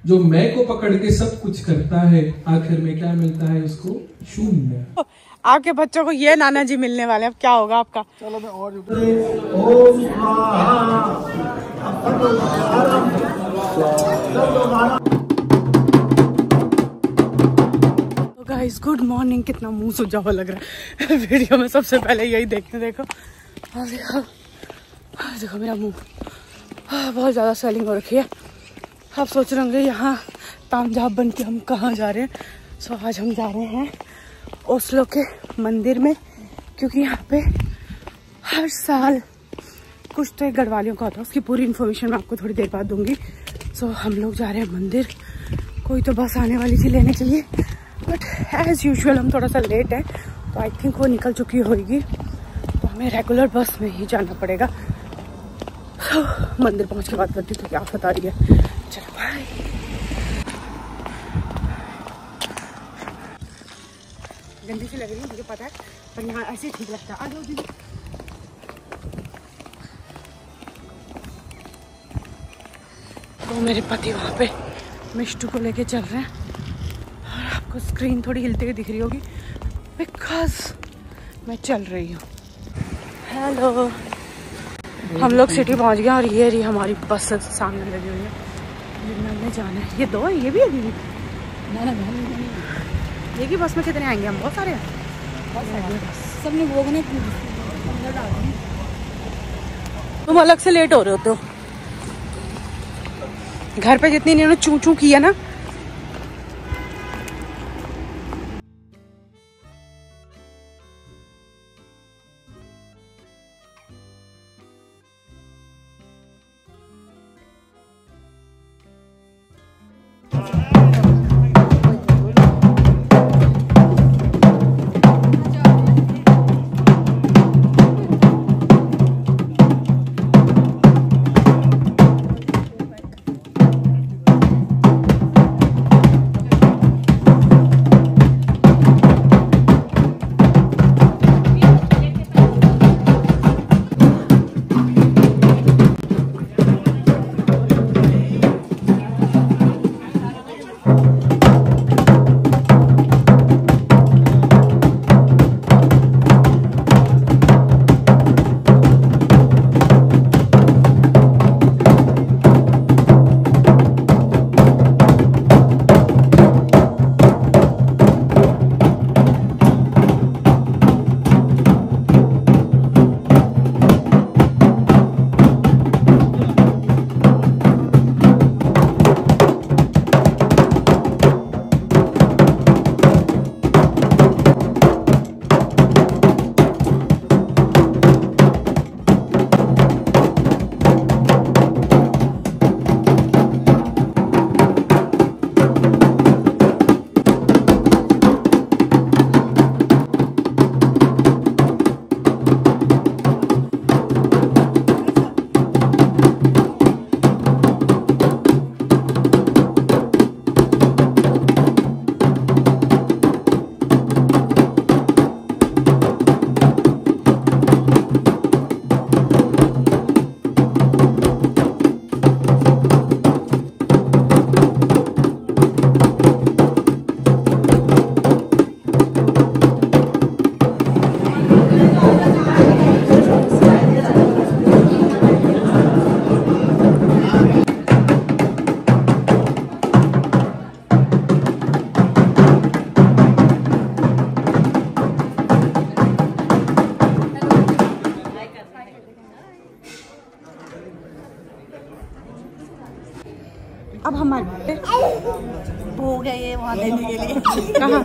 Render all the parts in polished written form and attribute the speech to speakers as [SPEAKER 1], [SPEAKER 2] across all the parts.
[SPEAKER 1] जो मैं को पकड़ के सब कुछ करता है, आखिर में क्या मिलता है उसको? शून्य।
[SPEAKER 2] आपके बच्चों को ये नाना जी मिलने वाले, अब क्या होगा आपका? चलो मैं और गाइस गुड मॉर्निंग। कितना मुंह सुजा हुआ लग रहा है वीडियो में। सबसे पहले यही देखते। देखो देखो मेरा मुंह बहुत ज़्यादा स्वेलिंग हो रखी है। आप सोच रहे होंगे यहाँ तामझाम बन के हम कहाँ जा रहे हैं। सो आज हम जा रहे हैं ओस्लो के मंदिर में, क्योंकि यहाँ पे हर साल कुछ तो एक गढ़वालियों का होता है। उसकी पूरी इन्फॉर्मेशन मैं आपको थोड़ी देर बाद दूंगी। सो हम लोग जा रहे हैं मंदिर। कोई तो बस आने वाली थी, लेने चाहिए, बट एज यूजुअल हम थोड़ा सा लेट है, तो आई थिंक वो निकल चुकी होगी, तो हमें रेगुलर बस में ही जाना पड़ेगा। मंदिर पहुंच के बात करती हूँ, तो क्या बता रही है। चलो बाय। गंदी सी लग रही है मुझे पता है, पर यहाँ ऐसे ठीक लगता है। आ जाओ दीदी। तो मेरे पति वहाँ पे मिष्टू को लेके चल रहे हैं, और आपको स्क्रीन थोड़ी हिलती हुई दिख रही होगी बिकॉज मैं चल रही हूँ। हेलो, हम लोग सिटी पहुँच गए, और ये रही हमारी बस सामने लगी हुई है। मैंने जाना है। ये दो है, ये भी है दीदी? ना ये की बस में कितने आएंगे हम? बहुत सारे हैं, बहुत सारे सबने वो बने। तुम अलग से लेट हो रहे होते हो। घर पे जितनी इन्होंने चू चू किया ना। अब हमारे
[SPEAKER 3] हो गए वहाँ देने के लिए।
[SPEAKER 2] कहाँ?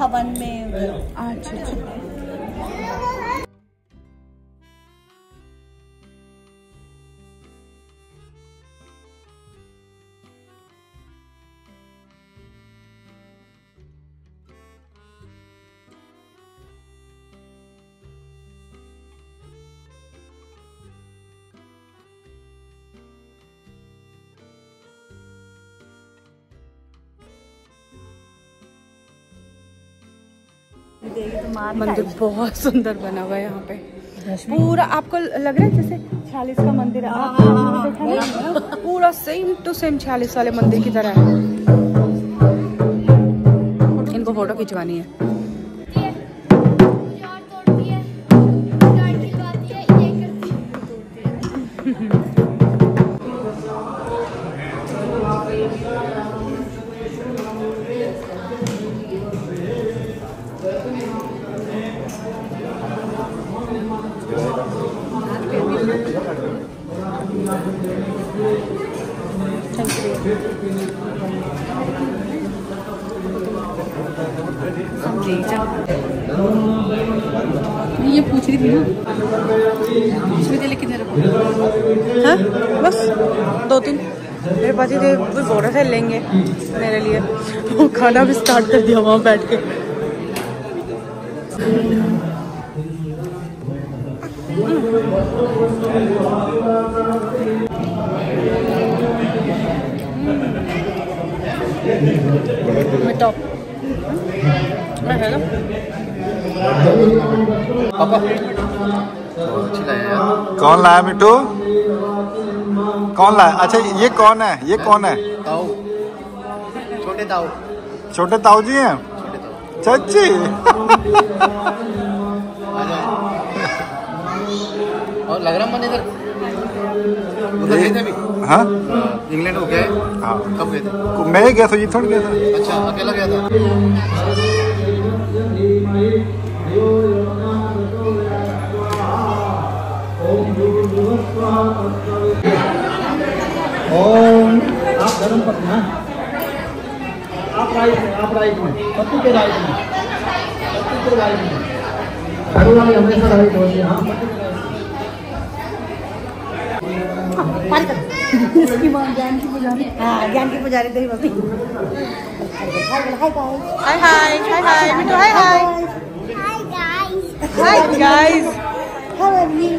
[SPEAKER 3] हवन में।
[SPEAKER 2] अच्छा। मंदिर बहुत सुंदर बना हुआ है यहाँ पे। पूरा आपको लग रहा है जैसे 46 का मंदिर है। आप देखा ना, पूरा सेम टू सेम 46 वाले मंदिर की तरह है। इनको फोटो खिंचवानी है। ये पूछ रही थी ना, पूछ रही थी लेकिन हाँ बस 2-3 मेरे पति थे वो बोल रहे थे लेंगे मेरे लिए। वो खाना भी स्टार्ट कर दिया वहाँ बैठ के।
[SPEAKER 4] पापा कौन लाया मिट्टू? कौन लाया? अच्छा ये कौन है? ये कौन है?
[SPEAKER 5] ताऊ, छोटे ताऊ।
[SPEAKER 4] छोटे ताऊ जी हैं। चाची
[SPEAKER 5] और लग रहा मन इधर उधर गए थे अभी?
[SPEAKER 4] हाँ
[SPEAKER 5] इंग्लैंड हो गए?
[SPEAKER 4] हाँ
[SPEAKER 5] कब गए थे?
[SPEAKER 4] मैं गया था, ये थोड़ी गया था।
[SPEAKER 5] अच्छा अकेला गया था?
[SPEAKER 6] ओम आप धर्म पत्नी हैं, आप राइट में, पति के राइट में, पति के राइट में, घर वाले हमेशा राइट होते हैं। हाँ पति के राइट में।
[SPEAKER 3] इसकी मां ज्ञान की पुजारी। हाँ ज्ञान की पुजारी तेरी mummy.
[SPEAKER 2] Hi hi hi hi Mittu hi hi hi guys.
[SPEAKER 3] How are you?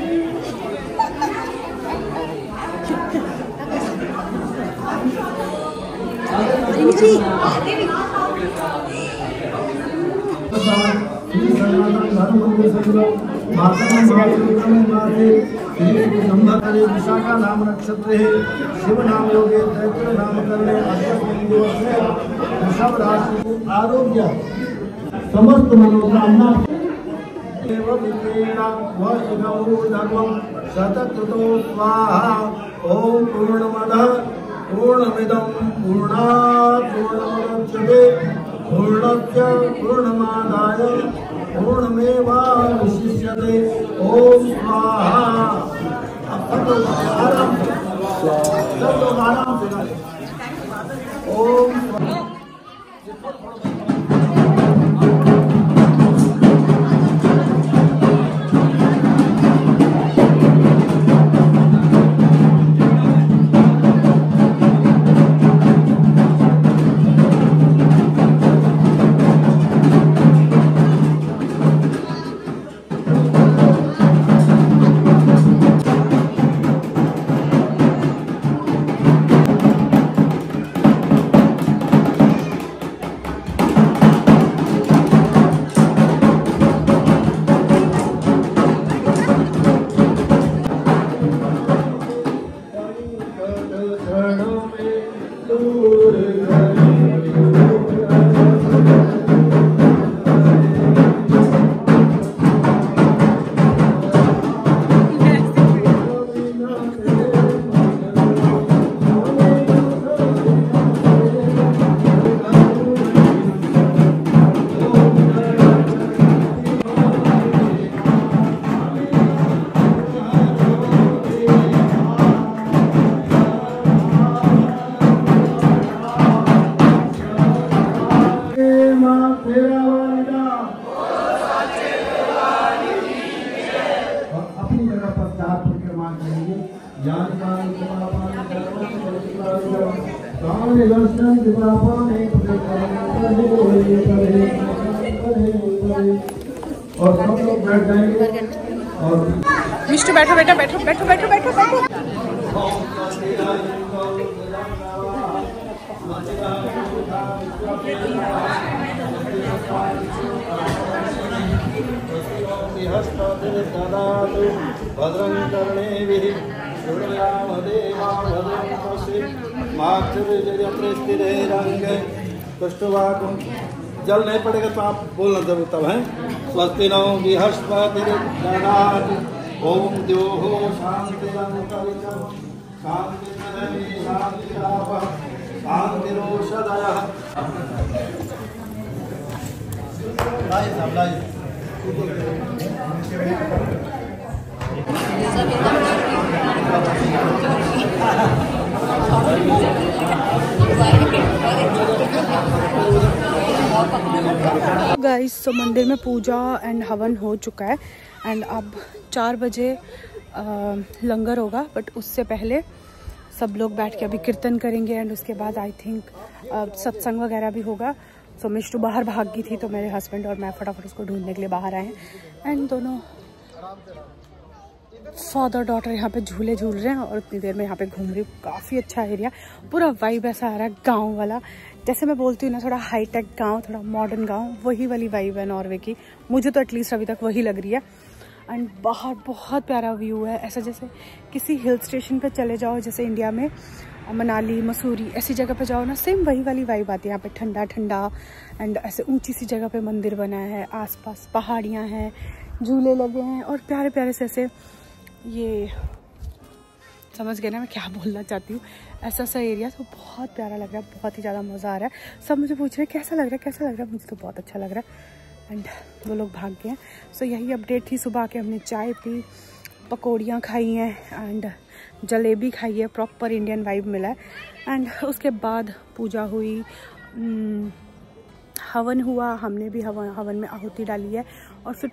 [SPEAKER 6] Vishakha नाम नक्षत्र है, शिव नाम योगे दैत्र नाम करने वृषभ राशि को आरोग्य समस्त मनोकामना ओम पूर्णमदः पूर्णमिदं पूर्णात् पूर्णमुदच्यते पूर्णस्य पूर्णमादाय पूर्णमेवावशिष्यते। ओम स्वाहा। सब लोग आराम से ओम और सब लोग बैठ जाएंगे। और
[SPEAKER 2] मिष्टू बैठो बेटा, बैठो बैठो बैठो बैठो बैठो।
[SPEAKER 6] भद्रं कर्णेभिः जल नहीं पड़ेगा तो आप बोलना जरूर तब है। स्वस्ति नो बृहस्पति ओम द्योः शांति
[SPEAKER 2] गाइस, तो मंदिर में पूजा एंड हवन हो चुका है एंड अब 4 बजे लंगर होगा, बट उससे पहले सब लोग बैठ के अभी कीर्तन करेंगे एंड उसके बाद आई थिंक सत्संग वगैरह भी होगा। सो मिष्टू बाहर भाग गई थी तो मेरे हस्बैंड और मैं फटाफट उसको ढूंढने के लिए बाहर आए हैं एंड दोनों फादर डॉटर यहाँ पे झूले झूल रहे हैं और उतनी देर में यहाँ पे घूम रही हूँ। काफ़ी अच्छा एरिया, पूरा वाइब ऐसा आ रहा है गाँव वाला। जैसे मैं बोलती हूँ ना, थोड़ा हाईटेक गांव, थोड़ा मॉडर्न गांव, वही वाली वाइब है नॉर्वे की। मुझे तो एटलीस्ट अभी तक वही लग रही है। एंड बाहर बहुत प्यारा व्यू है, ऐसा जैसे किसी हिल स्टेशन पे चले जाओ, जैसे इंडिया में मनाली मसूरी ऐसी जगह पे जाओ ना, सेम वही वाली वाइब आती है। यहाँ पे ठंडा ठंडा एंड ऐसे ऊंची सी जगह पे मंदिर बना है, आसपास पहाड़ियाँ हैं, झूले लगे हैं और प्यारे प्यारे से ऐसे, ये समझ गए ना मैं क्या बोलना चाहती हूँ। ऐसा सा एरिया तो बहुत प्यारा लग रहा है, बहुत ही ज़्यादा मज़ा आ रहा है। सब मुझे पूछ रहे हैं कैसा लग रहा है, कैसा लग रहा है। मुझे तो बहुत अच्छा लग रहा है एंड वो लोग भाग गए हैं। सो यही अपडेट थी। सुबह के हमने चाय पी, पकौड़ियाँ खाई हैं एंड जलेबी खाई है, प्रॉपर इंडियन वाइब मिला है। एंड उसके बाद पूजा हुई, हवन हुआ, हमने भी हवन में आहुति डाली है और फिर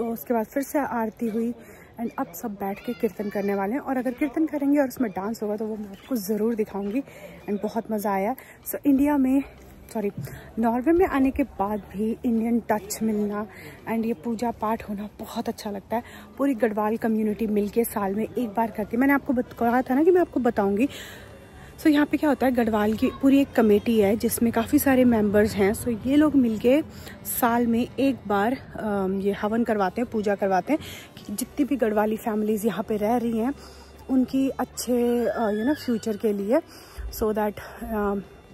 [SPEAKER 2] उसके बाद फिर से आरती हुई एंड अब सब बैठ के कीर्तन करने वाले हैं। और अगर कीर्तन करेंगे और उसमें डांस होगा तो वो मैं आपको ज़रूर दिखाऊंगी एंड बहुत मज़ा आया। सो नॉर्वे में आने के बाद भी इंडियन टच मिलना एंड ये पूजा पाठ होना बहुत अच्छा लगता है। पूरी गढ़वाल कम्युनिटी मिलके साल में एक बार करती है। मैंने आपको कहा था ना कि मैं आपको बताऊँगी। सो यहाँ पे क्या होता है, गढ़वाल की पूरी एक कमेटी है जिसमें काफ़ी सारे मेंबर्स हैं। सो ये लोग मिलके साल में एक बार ये हवन करवाते हैं, पूजा करवाते हैं कि जितनी भी गढ़वाली फैमिलीज़ यहाँ पे रह रही हैं उनकी अच्छे फ्यूचर के लिए, सो दैट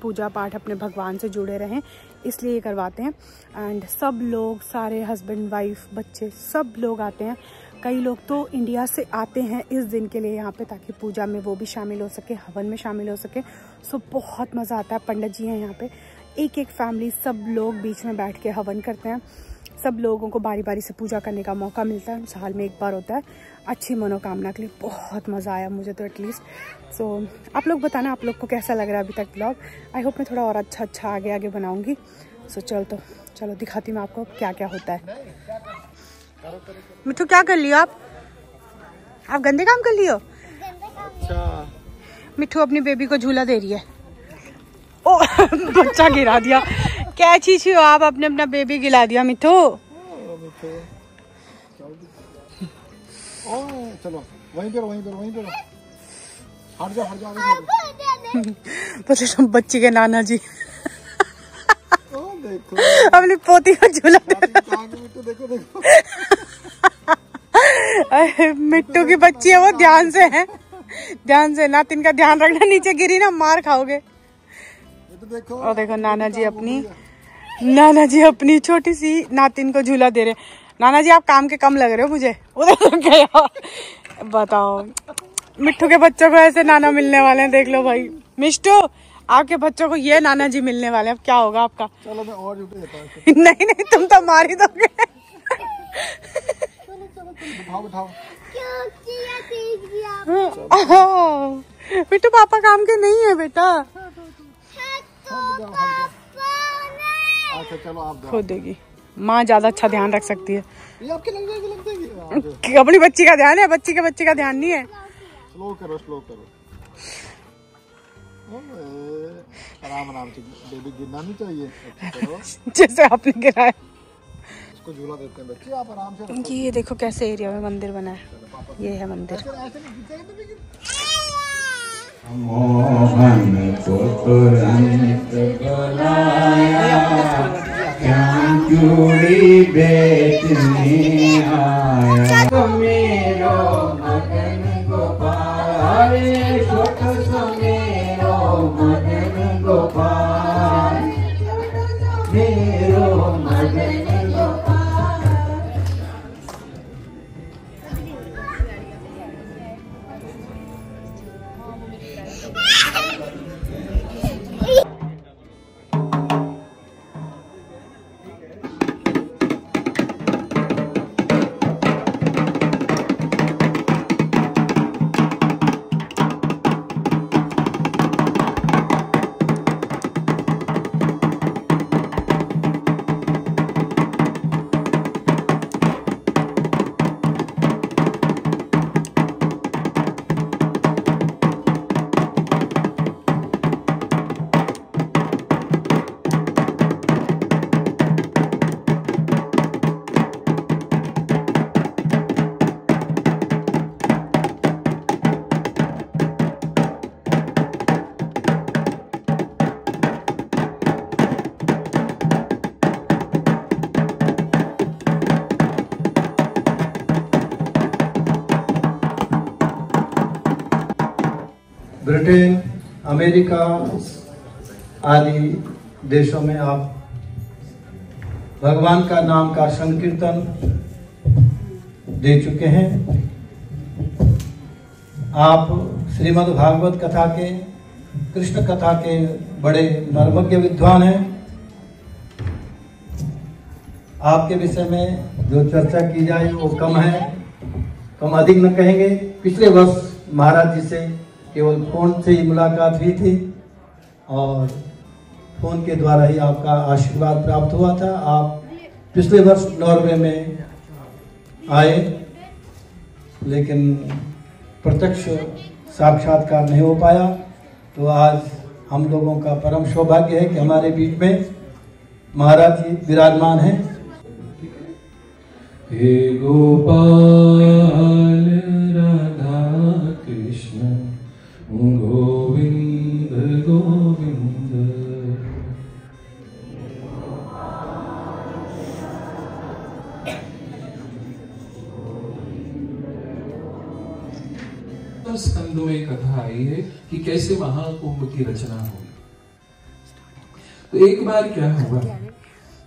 [SPEAKER 2] पूजा पाठ अपने भगवान से जुड़े रहें, इसलिए ये करवाते हैं। एंड सब लोग, सारे हस्बैंड वाइफ बच्चे सब लोग आते हैं। कई लोग तो इंडिया से आते हैं इस दिन के लिए यहाँ पे, ताकि पूजा में वो भी शामिल हो सके, हवन में शामिल हो सके। सो बहुत मज़ा आता है। पंडित जी हैं यहाँ पे, एक एक फैमिली, सब लोग बीच में बैठ के हवन करते हैं। सब लोगों को बारी बारी से पूजा करने का मौका मिलता है, साल में एक बार होता है, अच्छी मनोकामना के लिए। बहुत मज़ा आया मुझे तो एटलीस्ट। सो आप लोग बताना आप लोग को कैसा लग रहा है अभी तक ब्लॉग। आई होप मैं थोड़ा और अच्छा आगे बनाऊँगी। सो चलो दिखाती हूँ आपको क्या क्या होता है। मिठू क्या कर लियो आप गंदे काम कर लियो। अच्छा, मिठू अपनी बेबी को झूला दे रही है। ओ बच्चा गिरा दिया। क्या चीज हो आप, आपने अपना बेबी गिरा दिया मिठू।
[SPEAKER 6] चलो वहीं पे हट जाओ।
[SPEAKER 2] तो बच्ची के नाना जी अपनी पोती को झूला दे।
[SPEAKER 6] देखो
[SPEAKER 2] मिट्टू की बच्ची है वो, ध्यान से नातिन का ध्यान रखना, नीचे गिरी ना मार खाओगे। और देखो नाना जी अपनी छोटी सी नातिन को झूला दे रहे। नाना जी आप काम के कम लग रहे हो मुझे। उधर गया बताओ, मिट्टू के बच्चों को ऐसे नाना मिलने वाले हैं। देख लो भाई मिष्टू, आपके बच्चों को ये नाना जी मिलने वाले हैं। अब क्या होगा आपका?
[SPEAKER 6] चलो मैं और झूठे देता हूं।
[SPEAKER 2] नहीं तुम तो मार ही दोगे।
[SPEAKER 6] बिठाओ।
[SPEAKER 2] मिट्टू पापा काम के नहीं है बेटा।
[SPEAKER 6] अच्छा चलो आप
[SPEAKER 2] खुद देगी माँ, ज्यादा अच्छा ध्यान रख सकती है।
[SPEAKER 6] ये आपके लग देगी।
[SPEAKER 2] अपनी बच्ची का ध्यान है, बच्ची का ध्यान नहीं है।
[SPEAKER 6] स्लो करो। आराम से, बेबी गिरना नहीं चाहिए।
[SPEAKER 2] जैसे आपने गिराया।
[SPEAKER 6] इसको झूला देते हैं बच्चे, आप आराम से।
[SPEAKER 2] ये देखो कैसे एरिया में मंदिर बना है। ये है मंदिर।
[SPEAKER 7] मोहन को तुरंत बुलाया, चूड़ी बेचने आया। मेरो मगन गोपाल कथ सुनेरो मदन गोपाल, मेरो मदन गोपाल।
[SPEAKER 6] ब्रिटेन, अमेरिका आदि देशों में आप भगवान का नाम का संकीर्तन दे चुके हैं। आप श्रीमद् भागवत कथा के, कृष्ण कथा के बड़े नर्मज्ञ विद्वान हैं। आपके विषय में जो चर्चा की जाए वो कम है, कम अधिक न कहेंगे। पिछले वर्ष महाराज जी से केवल फोन से ही मुलाकात हुई थी और फोन के द्वारा ही आपका आशीर्वाद प्राप्त हुआ था। आप पिछले वर्ष नॉर्वे में आए, लेकिन प्रत्यक्ष साक्षात्कार नहीं हो पाया। तो आज हम लोगों का परम सौभाग्य है कि हमारे बीच में महाराज जी विराजमान हैं।
[SPEAKER 1] हे गोपाल राधा कृष्ण गोविंद गोविंद। स्कंद में कथा आई है कि कैसे महाकुंभ की रचना हुई। तो एक बार क्या हुआ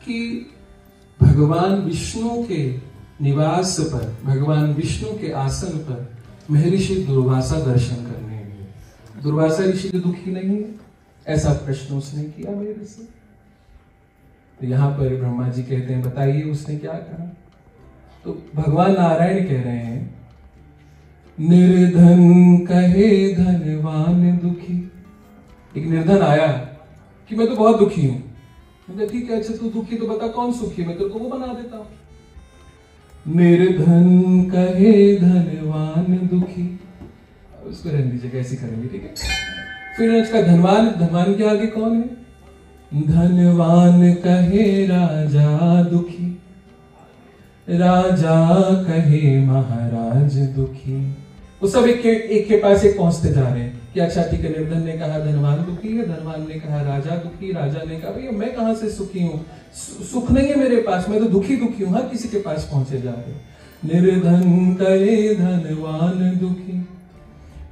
[SPEAKER 1] कि भगवान विष्णु के निवास पर, भगवान विष्णु के आसन पर महर्षि दुर्वासा दर्शन करने गए। दुर्वासा ऋषि तो दुखी नहीं है, ऐसा प्रश्न उसने किया मेरे से। तो यहाँ पर ब्रह्मा जी कहते हैं बताइए उसने क्या कहा। तो भगवान नारायण कह रहे हैं निर्धन कहे धनवान दुखी। एक निर्धन आया कि मैं तो बहुत दुखी हूं। ठीक है, अच्छा तू दुखी तो बता कौन सुखी, मैं तेरे को वो बना देता हूं। निर्धन कहे धनवान दुखी, उसको रहने दीजिए, कैसे करेंगे, ठीक है। फिर इसका धनवान, धनवान के आगे कौन है? धनवान कहे राजा दुखी, राजा कहे महाराज दुखी। वो सब एक के पास एक पहुंचते जा रहे हैं कि अच्छा ठीक है, निर्धन ने कहा धनवान दुखी है, धनवान ने कहा राजा दुखी, राजा ने कहा भैया मैं कहां से सुखी हूं, सुख नहीं है मेरे पास, मैं तो दुखी दुखी हूं। हर किसी के पास पहुंचे जा रहे। निर्धन कहे धनवान दुखी,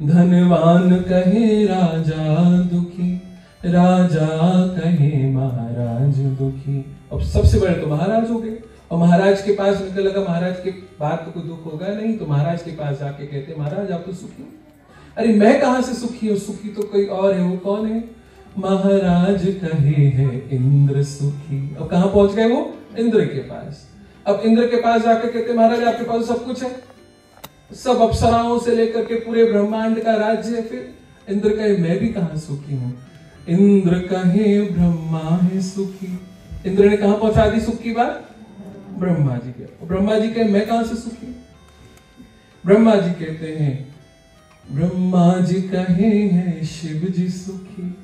[SPEAKER 1] धनवान कहे राजा दुखी, राजा कहे महाराज दुखी। अब सबसे बड़े तो महाराज हो गए। और महाराज के पास उनको लगा महाराज के बाद तो कोई दुख होगा नहीं, तो महाराज के पास जाके कहते महाराज आप तो सुखी। अरे मैं कहां से सुखी हूं, सुखी तो कोई और है। वो कौन है? महाराज कहे है इंद्र सुखी। अब कहां पहुंच गए वो? इंद्र के पास। अब इंद्र के पास जाकर कहते महाराज आपके पास सब कुछ है, सब अप्सराओं से लेकर के पूरे ब्रह्मांड का राज्य है। फिर इंद्र कहे मैं भी कहां सुखी हूं। इंद्र कहे ब्रह्मा है सुखी। इंद्र ने कहां पहुंचा दी सुख की बात? ब्रह्मा जी के। ब्रह्मा जी कहे मैं कहां से सुखी? ब्रह्मा जी कहते हैं ब्रह्मा जी कहे हैं शिव जी सुखी।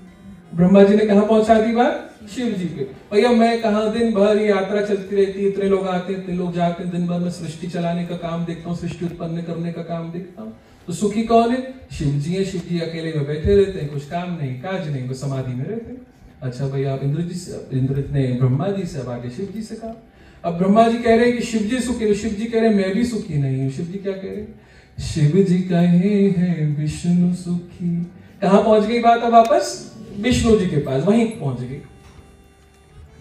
[SPEAKER 1] ब्रह्मा जी ने कहां पहुंचा दी बात? शिव जी पे। भैया मैं कहां दिन भर यात्रा चलती रहती है, इतने लोग आते हैं, इतने लोग जाते हैं, दिन भर में सृष्टि चलाने का काम देखता हूँ, सृष्टि उत्पन्न करने का काम देखता हूँ। तो सुखी कौन है? शिव जी है। शिव जी अकेले में बैठे रहते हैं, कुछ काम नहीं काज नहीं, वो समाधि में रहते हैं। अच्छा भैया आप इंद्र जी से, इंद्र ने ब्रह्मा जी से, अब आगे शिव जी से कहा। अब ब्रह्मा जी कह रहे हैं कि शिव जी सुखी, शिव जी कह रहे हैं मैं भी सुखी नहीं हूं। शिव जी क्या कह रहे हैं? शिव जी कहे हैं विष्णु सुखी। कहां पहुंच गई बात अब वापस विष्णु जी के पास, वहीं पहुंच गई।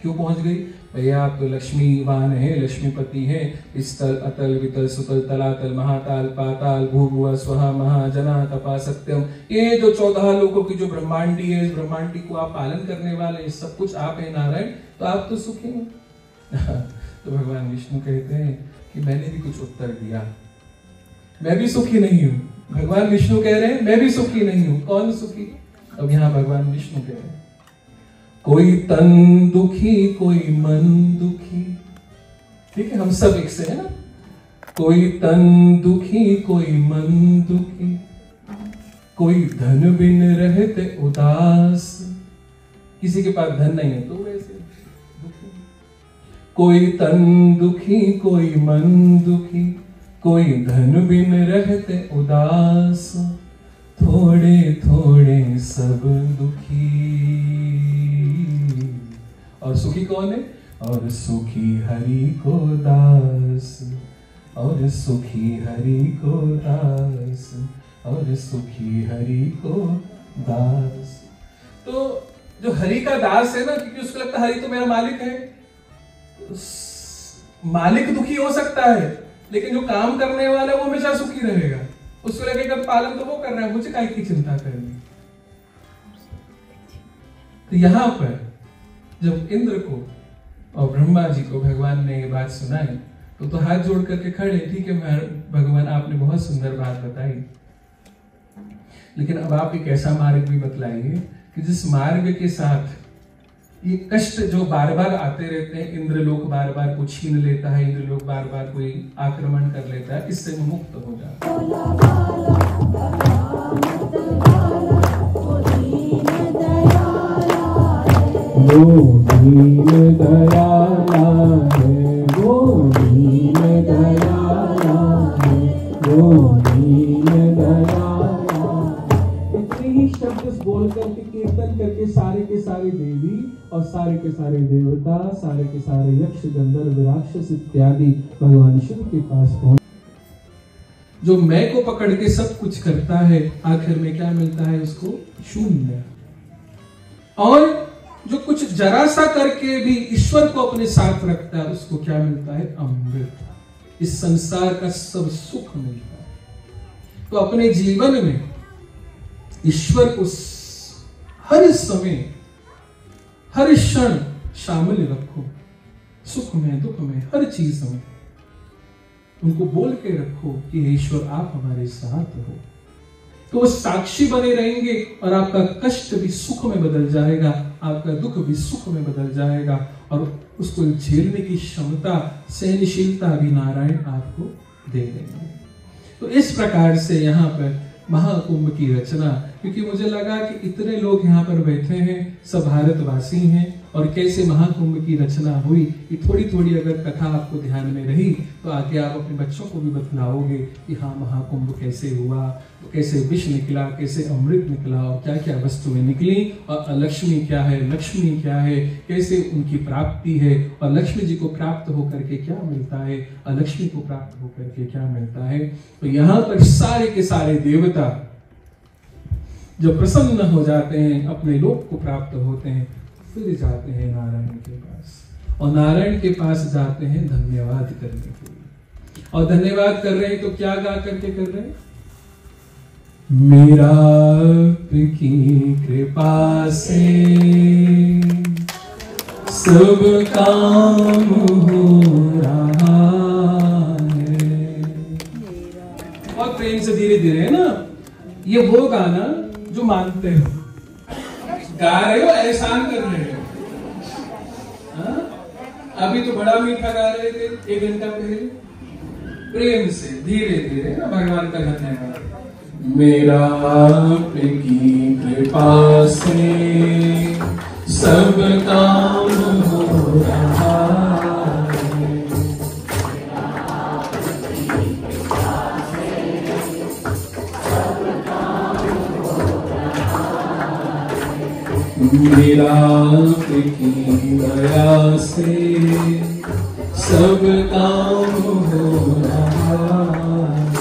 [SPEAKER 1] क्यों पहुंच गई? भैया आप तो लक्ष्मीवान है, लक्ष्मीपति है। इस तल अतल वितल सुतल तलातल महाताल पाताल भूभुआ स्वहा महा जना तपा सत्यम, ये जो 14 लोगों की जो ब्रह्मांडी है, इस ब्रह्मांडी को आप पालन करने वाले हैं, सब कुछ आप है नारायण, तो आप तो सुखी हैं। तो भगवान विष्णु कहते हैं कि मैंने भी कुछ उत्तर दिया, मैं भी सुखी नहीं हूं। भगवान विष्णु कह रहे हैं मैं भी सुखी नहीं हूं। कौन सुखी? अब यहां भगवान विष्णु कह रहे हैं कोई तन दुखी कोई मन दुखी। ठीक है, हम सब एक से है ना। कोई तन दुखी कोई मन दुखी, कोई धन बिन रहते उदास। किसी के पास धन नहीं है तो वैसे दुखी। कोई तन दुखी कोई मन दुखी, कोई धन बिन रहते उदास, थोड़े थोड़े सब दुखी। और सुखी कौन है? और सुखी हरि को दास, और सुखी हरि को दास, और सुखी हरि को दास। तो जो हरि का दास है ना, क्योंकि उसको लगता है हरि तो मेरा मालिक है, मालिक दुखी हो सकता है लेकिन जो काम करने वाला है वो हमेशा सुखी रहेगा। उसको लगेगा पालन तो वो कर रहा है, मुझे काहे की चिंता करनी। तो यहां पर जब इंद्र को और ब्रह्मा जी को भगवान ने ये बात सुनाई तो हाथ जोड़ करके खड़े, ठीक है भगवान आपने बहुत सुंदर बात बताई, लेकिन अब आप एक ऐसा मार्ग भी बतलाइए कि जिस मार्ग के साथ ये कष्ट जो बार बार आते रहते हैं, इंद्रलोक बार बार को छीन लेता है, इंद्रलोक बार बार कोई आक्रमण कर लेता है, इससे मुक्त हो जाता है। वो दीन दयाला है, वो दीन दयाला है, वो दीन दयाला। इतने ही शब्द बोल करके कीर्तन करके सारे के सारे देवी और सारे के सारे देवता, सारे के सारे यक्ष गंधर्व राक्षस इत्यादि भगवान शिव के पास पहुंच। जो मैं को पकड़ के सब कुछ करता है, आखिर में क्या मिलता है उसको? शून्य। और जो कुछ जरा सा करके भी ईश्वर को अपने साथ रखता है, उसको क्या मिलता है? अमृत। इस संसार का सब सुख मिलता है। तो अपने जीवन में ईश्वर को हर समय हर क्षण शामिल रखो, सुख में दुख में हर चीज में उनको बोल के रखो कि ईश्वर आप हमारे साथ हो, तो वो साक्षी बने रहेंगे और आपका कष्ट भी सुख में बदल जाएगा, आपका दुख भी सुख में बदल जाएगा और उसको झेलने की क्षमता, सहनशीलता भी नारायण आपको दे देंगे। तो इस प्रकार से यहाँ पर महाकुंभ की रचना, क्योंकि मुझे लगा कि इतने लोग यहाँ पर बैठे हैं, सब भारतवासी हैं, और कैसे महाकुंभ की रचना हुई ये थोड़ी थोड़ी अगर कथा आपको ध्यान में रही तो आगे आप अपने बच्चों को भी बतलाओगे कि हाँ महाकुंभ कैसे हुआ, तो कैसे विष निकला, कैसे अमृत निकला और क्या क्या वस्तुएं निकली, और लक्ष्मी क्या है, लक्ष्मी क्या है, कैसे उनकी प्राप्ति है, और लक्ष्मी जी को प्राप्त होकर के क्या मिलता है, और लक्ष्मी को प्राप्त होकर के क्या मिलता है। तो यहाँ पर सारे के सारे देवता जो प्रसन्न हो जाते हैं, अपने लोक को प्राप्त होते हैं, फिर जाते हैं नारायण के पास, और नारायण के पास जाते हैं धन्यवाद करने के लिए। और धन्यवाद कर रहे हैं तो क्या गा करके कर रहे हैं? मेरा आपकी कृपा से सब काम हो रहा है। बहुत प्रेम से धीरे धीरे है ना, ये वो गाना जो मानते हो, गा रहे हो, एहसान कर रहे हो। अभी तो बड़ा मीठा गा रहे थे 1 घंटा पहले, प्रेम से धीरे धीरे ना भगवान का धन्यवाद। मेरा आपकी कृपा से सब काम हो रहा है, मेरा आपकी दया से सब काम हो रहा है।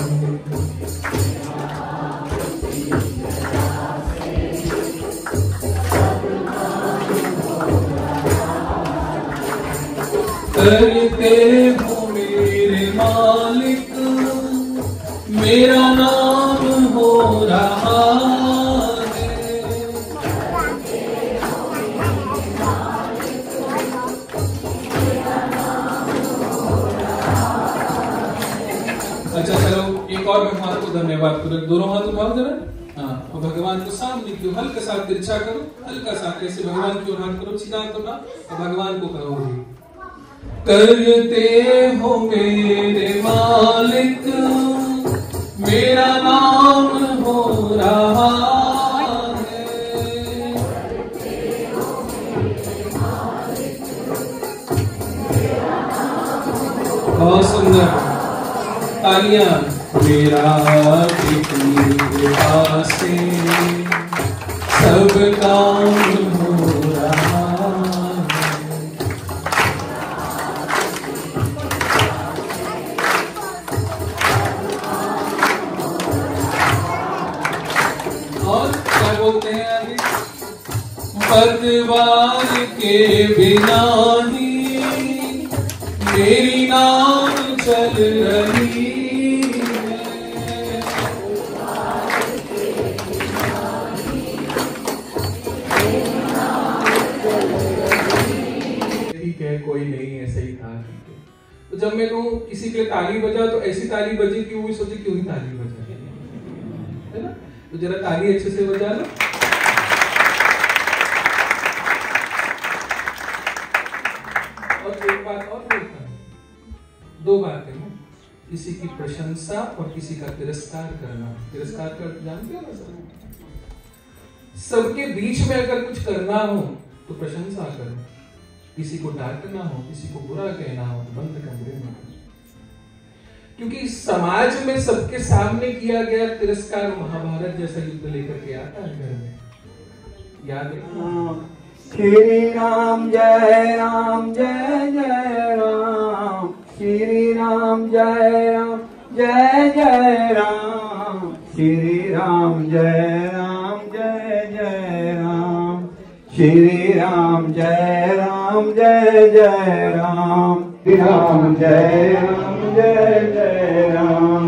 [SPEAKER 1] करते हो मेरे मालिक, मेरा नाम हो रहा है। अच्छा चलो एक और भगवान को धन्यवाद करो, दोनों हाथ उठाओ जरा। हाँ, और भगवान को सामने क्यों हल्का सा तिरछा करो, हल्का सा कैसे भगवान की ओर हाथ करो, सीधा तो ना, और भगवान को कहोगे करते हो मेरे मालिक, मेरा नाम हो रहा है। बहुत सुंदर, तालियां। मेरा कृपा से सब काम हो रहा है। और क्या बोलते हैं आगे? पतवार के बिना ही मेरी नाव चल रही है। ठीक है, कोई नहीं, ऐसे ही था। तो जब मैं कहूँ किसी के लिए ताली बजा, तो ऐसी ताली बजी कि वो सोचे क्यों ही ताली बजा, है ना? तो जरा ताली अच्छे से बजा लो। और एक बात और बोलता हूं, दो बातें हैं, किसी की प्रशंसा और किसी का तिरस्कार करना। तिरस्कार कर जानते हो ना सब? सबके बीच में अगर कुछ करना हो तो प्रशंसा करो, किसी को डांटना हो, किसी को बुरा कहना हो तो बंद कमरे में। क्योंकि समाज में सबके सामने किया गया तिरस्कार महाभारत जैसा युद्ध लेकर के आता है घर में, याद है?
[SPEAKER 6] श्री राम जय राम जय जय राम, श्री राम जय राम जय जय राम, श्री राम जय राम जय जय राम, श्री राम जय राम जय जय राम, श्री राम जय राम जय जय राम।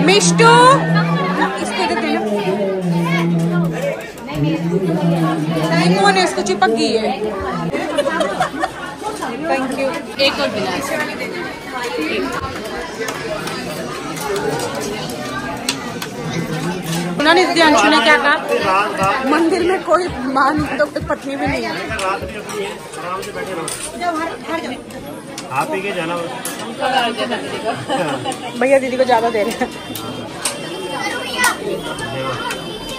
[SPEAKER 2] मिष्टू इसको देते हैं, नहीं कौन है, इसको चिपक गई है। Thank you.
[SPEAKER 5] एक और गिलास।
[SPEAKER 2] उन्होंने दियांशु ने क्या कहा, मंदिर में कोई मां तो पत्नी भी नहीं है।
[SPEAKER 8] आप ही के जाना
[SPEAKER 2] भैया दीदी को ज्यादा दे रहे हैं।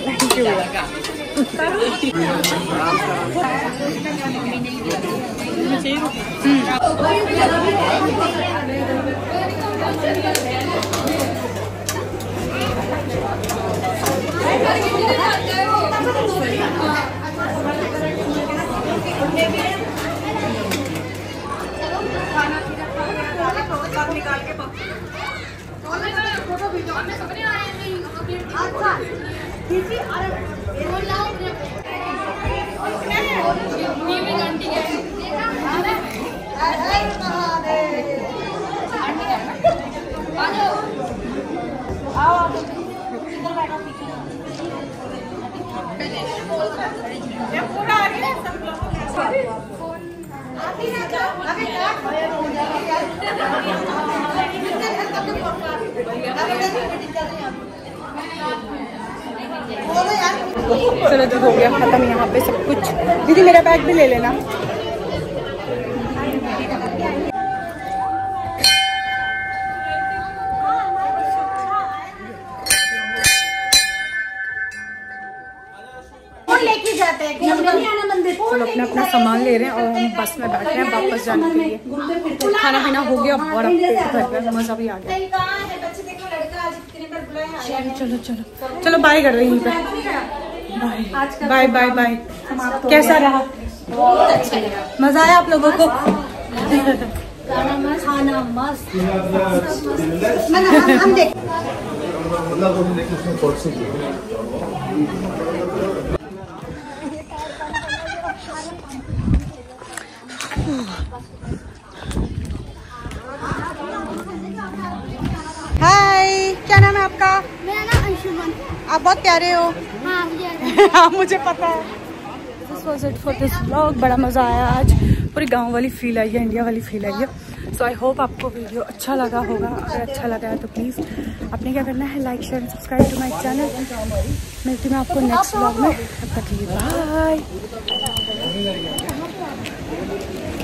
[SPEAKER 2] थैंक यू भैया। चलो जी, हो गया खत्म यहाँ पे सब कुछ। दीदी मेरा बैग भी ले लेना। चलो अपना अपना सामान ले रहे हैं और हम बस में बैठ रहे हैं वापस जाने के लिए। खाना पीना हो गया, बड़ा पेट मजा भी आ गया। चलो चलो चलो बाय कर रही हूँ। Bye bye bye. कैसा रहा?
[SPEAKER 3] बहुत अच्छा लगा।
[SPEAKER 2] मजा आया आप लोगों को?
[SPEAKER 3] खाना मस्त हम देख
[SPEAKER 2] हाय, क्या नाम है आपका?
[SPEAKER 3] मेरा नाम अंशुमन।
[SPEAKER 2] आप बहुत प्यारे हो।
[SPEAKER 3] हाँ
[SPEAKER 2] मुझे पता है। This was it for this vlog. बड़ा मज़ा आया आज, पूरी गांव वाली फील आई है, इंडिया वाली फील आई है। सो आई होप आपको वीडियो अच्छा लगा होगा। अगर अच्छा लगा है तो प्लीज़ आपने क्या करना है, like share subscribe to my channel. मिलती हूँ आपको नेक्स्ट व्लॉग में, तब तक के लिए बाय।